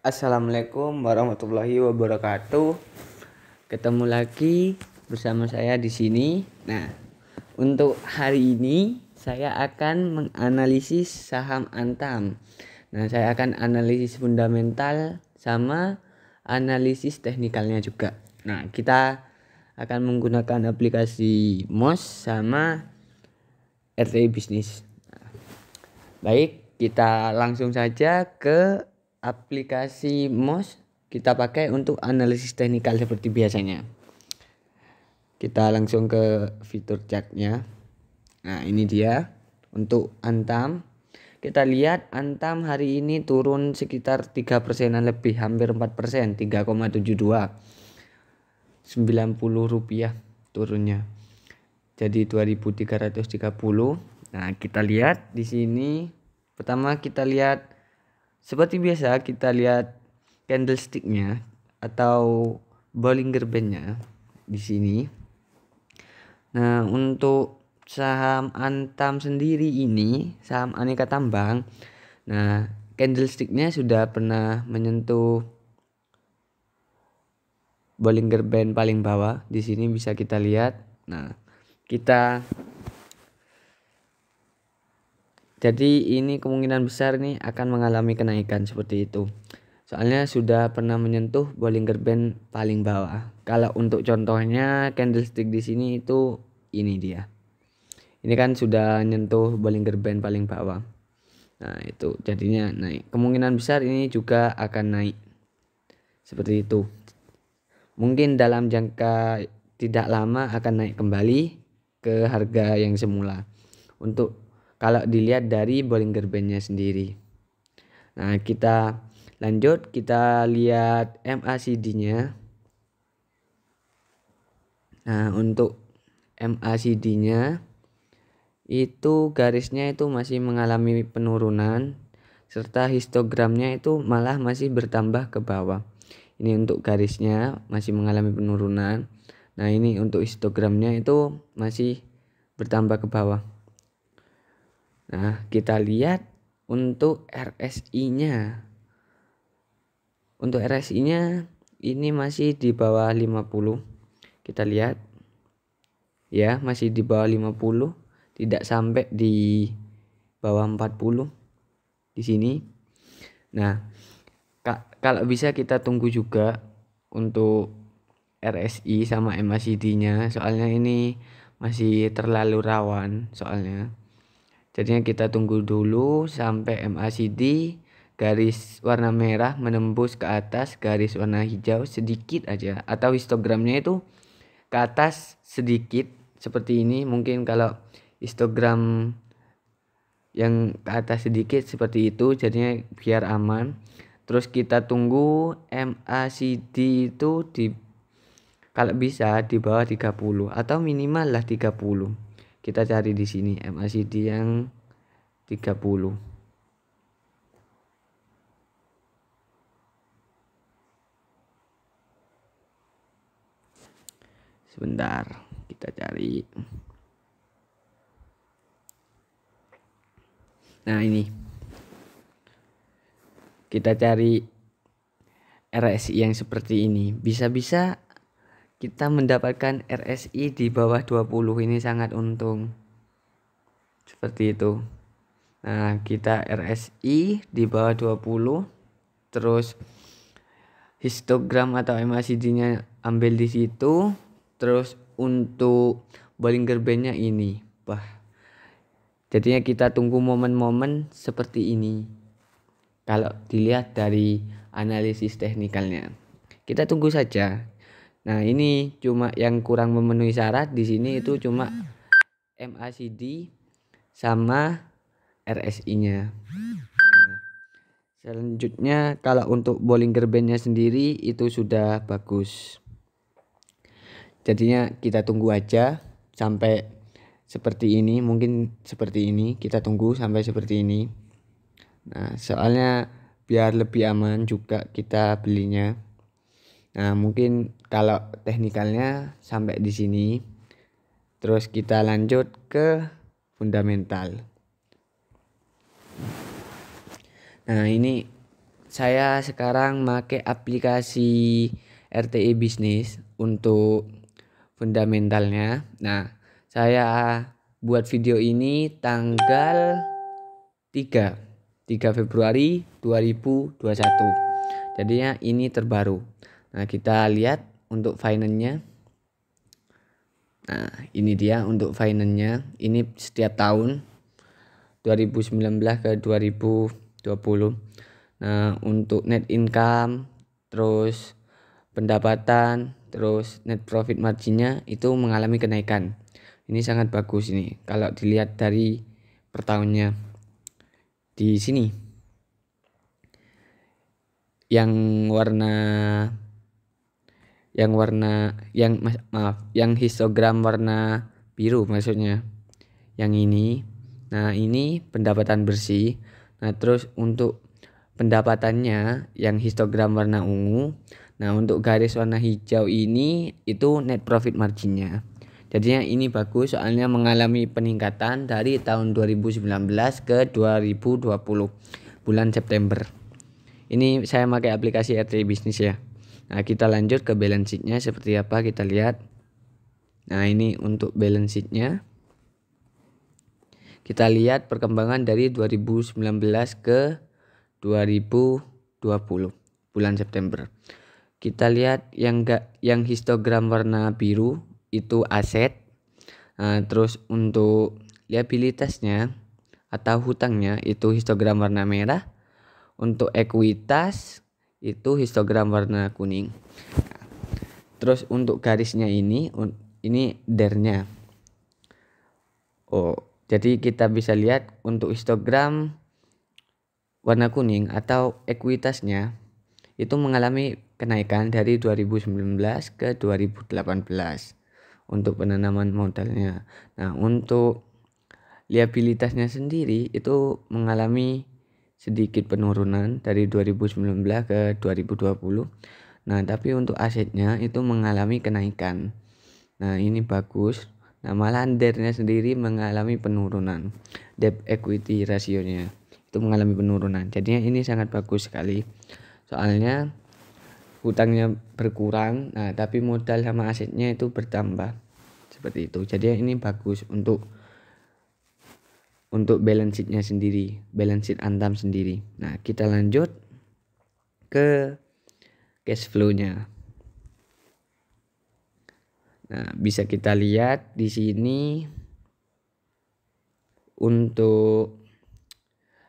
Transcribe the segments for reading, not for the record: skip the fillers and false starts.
Assalamualaikum warahmatullahi wabarakatuh. Ketemu lagi bersama saya di sini. Nah, untuk hari ini saya akan menganalisis saham Antam. Nah, saya akan analisis fundamental sama analisis teknikalnya juga. Nah, kita akan menggunakan aplikasi MOS sama RTI Bisnis. Baik, kita langsung saja ke aplikasi MOS. Kita pakai untuk analisis teknikal seperti biasanya. Kita langsung ke fitur chartnya. Nah, ini dia untuk Antam. Kita lihat Antam hari ini turun sekitar 3%-an lebih, hampir 4%, 3,72. 90 rupiah turunnya. Jadi 2330. Nah, kita lihat di sini. Pertama kita lihat seperti biasa, kita lihat candlesticknya atau Bollinger Band-nya di sini. Nah, untuk saham Antam sendiri ini, saham aneka tambang. Nah, candlesticknya sudah pernah menyentuh Bollinger Band paling bawah. Di sini bisa kita lihat. Nah, jadi ini kemungkinan besar nih akan mengalami kenaikan seperti itu. Soalnya sudah pernah menyentuh Bollinger Band paling bawah. Kalau untuk contohnya candlestick di sini itu ini dia. Ini kan sudah menyentuh Bollinger Band paling bawah. Nah, itu jadinya naik. Kemungkinan besar ini juga akan naik. Seperti itu. Mungkin dalam jangka tidak lama akan naik kembali ke harga yang semula. Untuk kalau dilihat dari Bollinger Band-nya sendiri. Nah, kita lanjut, kita lihat MACD-nya. Nah, untuk MACD-nya itu garisnya itu masih mengalami penurunan, serta histogramnya itu malah masih bertambah ke bawah. Ini untuk garisnya masih mengalami penurunan. Nah, ini untuk histogramnya itu masih bertambah ke bawah. Nah, kita lihat untuk RSI-nya. Untuk RSI-nya ini masih di bawah 50. Kita lihat. Ya, masih di bawah 50, tidak sampai di bawah 40 di sini. Nah, kalau bisa kita tunggu juga untuk RSI sama MACD-nya, soalnya ini masih terlalu rawan soalnya. Jadinya kita tunggu dulu sampai MACD garis warna merah menembus ke atas garis warna hijau sedikit aja, atau histogramnya itu ke atas sedikit seperti ini. Mungkin kalau histogram yang ke atas sedikit seperti itu, jadinya biar aman. Terus kita tunggu MACD itu kalau bisa di bawah 30 atau minimal lah 30. Kita cari di sini MACD yang 30. Sebentar, kita cari. Nah, ini. Kita cari RSI yang seperti ini. Bisa-bisa kita mendapatkan RSI di bawah 20, ini sangat untung. Seperti itu. Nah, kita RSI di bawah 20. Terus histogram atau MACD-nya ambil di situ. Terus untuk Bollinger Band-nya ini. Wah. Jadinya kita tunggu momen-momen seperti ini. Kalau dilihat dari analisis teknikalnya. Kita tunggu saja. Nah, ini cuma yang kurang memenuhi syarat di sini itu cuma MACD sama RSI-nya. Nah, selanjutnya kalau untuk Bollinger Band-nya sendiri itu sudah bagus. Jadinya kita tunggu aja sampai seperti ini, mungkin seperti ini, kita tunggu sampai seperti ini. Nah, soalnya biar lebih aman juga kita belinya. Nah, mungkin kalau teknikalnya sampai di sini. Terus kita lanjut ke fundamental. Nah, ini saya sekarang pakai aplikasi RTI Bisnis untuk fundamentalnya. Nah, saya buat video ini tanggal 3 Februari 2021. Jadinya ini terbaru. Nah, kita lihat untuk finance-nya. Nah, ini dia untuk finance-nya. Ini setiap tahun 2019 ke 2020. Nah, untuk net income, terus pendapatan, terus net profit marginnya itu mengalami kenaikan. Ini sangat bagus ini kalau dilihat dari per tahunnya. Di sini yang histogram warna biru maksudnya. Yang ini. Nah, ini pendapatan bersih. Nah, terus untuk pendapatannya yang histogram warna ungu. Nah, untuk garis warna hijau ini itu net profit marginnya. Jadinya ini bagus soalnya mengalami peningkatan dari tahun 2019 ke 2020 bulan September. Ini saya pakai aplikasi RTI Bisnis ya. Nah, kita lanjut ke balance sheet-nya seperti apa kita lihat. Nah, ini untuk balance sheet-nya. Kita lihat perkembangan dari 2019 ke 2020 bulan September. Kita lihat yang histogram warna biru itu aset. Nah, terus untuk liabilitasnya atau hutangnya itu histogram warna merah. Untuk ekuitas itu histogram warna kuning. Terus untuk garisnya ini DER-nya. Oh, jadi kita bisa lihat untuk histogram warna kuning atau ekuitasnya itu mengalami kenaikan dari 2019 ke 2018 untuk penanaman modalnya. Nah, untuk liabilitasnya sendiri itu mengalami sedikit penurunan dari 2019 ke 2020. Nah, tapi untuk asetnya itu mengalami kenaikan. Nah, ini bagus. Nah, malahan DER-nya sendiri mengalami penurunan. Debt equity rasionya itu mengalami penurunan. Jadinya ini sangat bagus sekali. Soalnya hutangnya berkurang, nah tapi modal sama asetnya itu bertambah. Seperti itu. Jadi ini bagus untuk balance sheet-nya sendiri, balance sheet Antam sendiri. Nah, kita lanjut ke cash flow-nya. Nah, bisa kita lihat di sini untuk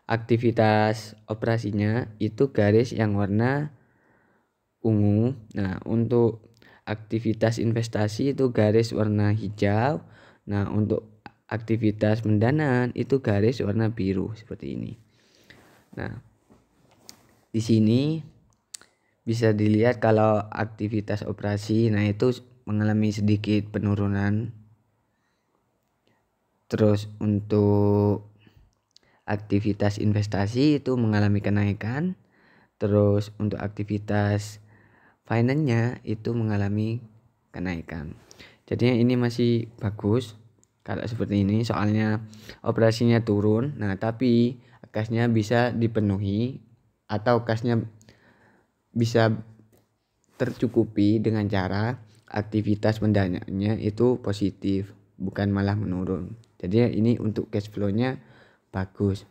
aktivitas operasinya itu garis yang warna ungu. Nah, untuk aktivitas investasi itu garis warna hijau. Nah, untuk aktivitas pendanaan itu garis warna biru seperti ini. Nah, di sini bisa dilihat kalau aktivitas operasi, nah itu mengalami sedikit penurunan. Terus untuk aktivitas investasi itu mengalami kenaikan. Terus untuk aktivitas finance-nya itu mengalami kenaikan. Jadinya ini masih bagus kalau seperti ini, soalnya operasinya turun. Nah, tapi kasnya bisa dipenuhi atau kasnya bisa tercukupi dengan cara aktivitas pendanaannya itu positif, bukan malah menurun. Jadi ini untuk cash flow-nya bagus.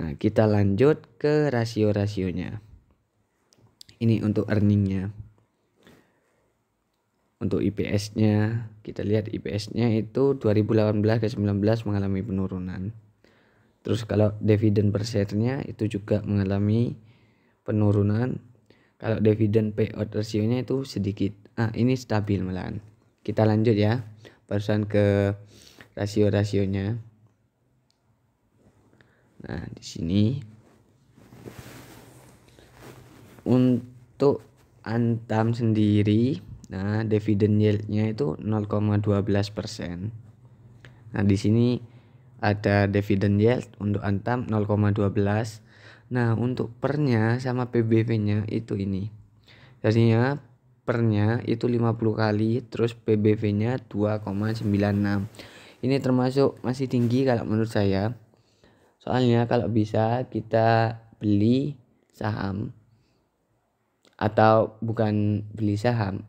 Nah, kita lanjut ke rasio-rasionya. Ini untuk earning-nya. Untuk IPS-nya, kita lihat IPS-nya itu 2018 ke 19 mengalami penurunan. Terus kalau dividen per share-nya itu juga mengalami penurunan. Kalau dividen payout rasionya itu sedikit. Ini stabil malahan. Kita lanjut ya. Barusan ke rasio-rasionya. Nah, di sini untuk Antam sendiri, nah dividen yield-nya itu 0,12%. Nah, di sini ada dividen yield untuk Antam 0,12. Nah, untuk pernya sama PBV-nya itu ini. Jadinya pernya itu 50 kali, terus PBV-nya 2,96. Ini termasuk masih tinggi kalau menurut saya. Soalnya kalau bisa kita beli saham, atau bukan beli saham,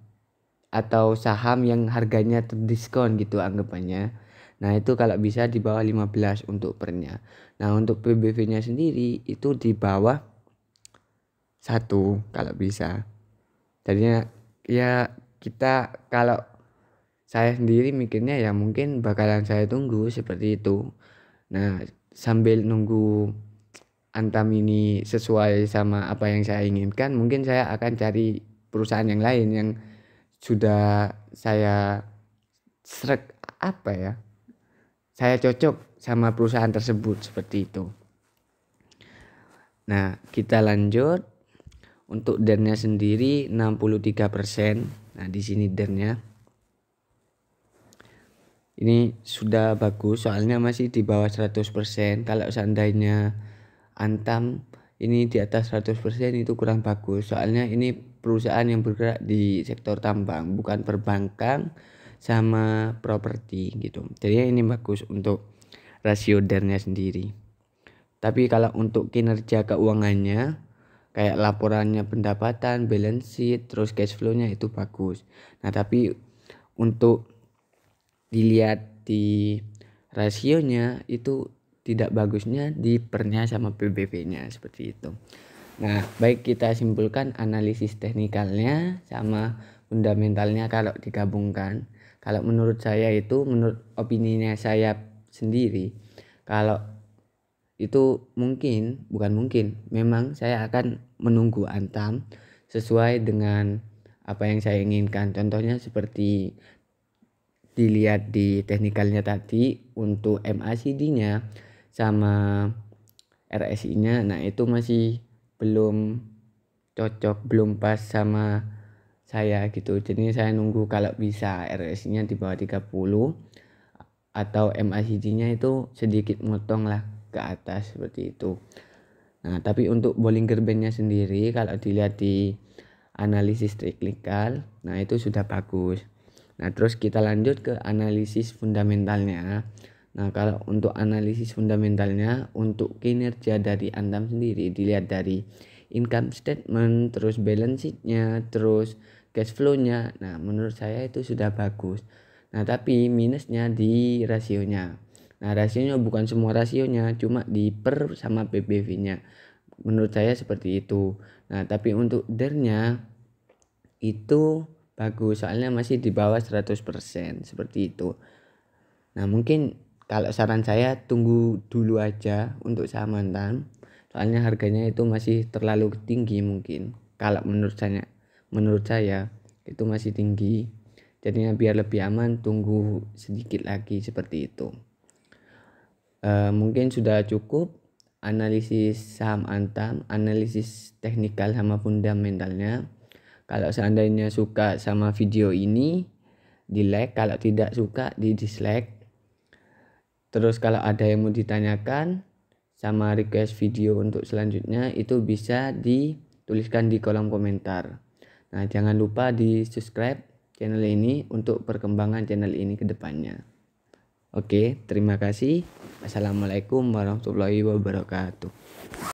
atau saham yang harganya terdiskon gitu anggapannya. Nah itu kalau bisa di bawah 15 untuk pernya. Nah untuk PBV-nya sendiri itu di bawah 1 kalau bisa. Jadinya ya kita, kalau saya sendiri mikirnya ya mungkin bakalan saya tunggu seperti itu. Nah sambil nunggu Antam ini sesuai sama apa yang saya inginkan, mungkin saya akan cari perusahaan yang lain yang sudah saya srek, apa ya, saya cocok sama perusahaan tersebut seperti itu. Nah kita lanjut. Untuk DER-nya sendiri 63%. Nah di sini DER-nya ini sudah bagus, soalnya masih di bawah 100%. Kalau seandainya Antam ini di atas 100% itu kurang bagus, soalnya ini perusahaan yang bergerak di sektor tambang, bukan perbankan sama properti gitu. Jadi ini bagus untuk rasio DER-nya sendiri. Tapi kalau untuk kinerja keuangannya, kayak laporannya pendapatan, balance sheet, terus cash flow-nya itu bagus. Nah tapi untuk dilihat di rasionya itu tidak bagusnya di pernya sama PBV-nya seperti itu. Nah baik, kita simpulkan analisis teknikalnya sama fundamentalnya kalau digabungkan. Kalau menurut saya itu, menurut opininya saya sendiri, kalau itu memang saya akan menunggu Antam sesuai dengan apa yang saya inginkan. Contohnya seperti dilihat di teknikalnya tadi, untuk MACD-nya sama RSI-nya, nah itu masih belum cocok, belum pas sama saya gitu. Jadi saya nunggu kalau bisa RSI-nya di bawah 30 atau MACD-nya itu sedikit motong lah ke atas seperti itu. Nah tapi untuk Bollinger Band-nya sendiri kalau dilihat di analisis teknikal, nah itu sudah bagus. Nah terus kita lanjut ke analisis fundamentalnya. Nah kalau untuk analisis fundamentalnya, untuk kinerja dari Antam sendiri dilihat dari income statement, terus balance sheet-nya, terus cash flow-nya. Nah menurut saya itu sudah bagus. Nah tapi minusnya di rasionya. Nah rasionya bukan semua rasionya, cuma di per sama PBV-nya. Menurut saya seperti itu. Nah tapi untuk DER-nya itu bagus, soalnya masih di bawah 100% seperti itu. Nah mungkin kalau saran saya tunggu dulu aja untuk saham Antam, soalnya harganya itu masih terlalu tinggi mungkin. Kalau menurut saya itu masih tinggi. Jadinya biar lebih aman tunggu sedikit lagi seperti itu. Mungkin sudah cukup analisis saham Antam, analisis teknikal sama fundamentalnya. Kalau seandainya suka sama video ini, di like, kalau tidak suka di dislike. Terus kalau ada yang mau ditanyakan sama request video untuk selanjutnya, itu bisa dituliskan di kolom komentar. Nah jangan lupa di subscribe channel ini untuk perkembangan channel ini ke depannya. Oke, terima kasih. Assalamualaikum warahmatullahi wabarakatuh.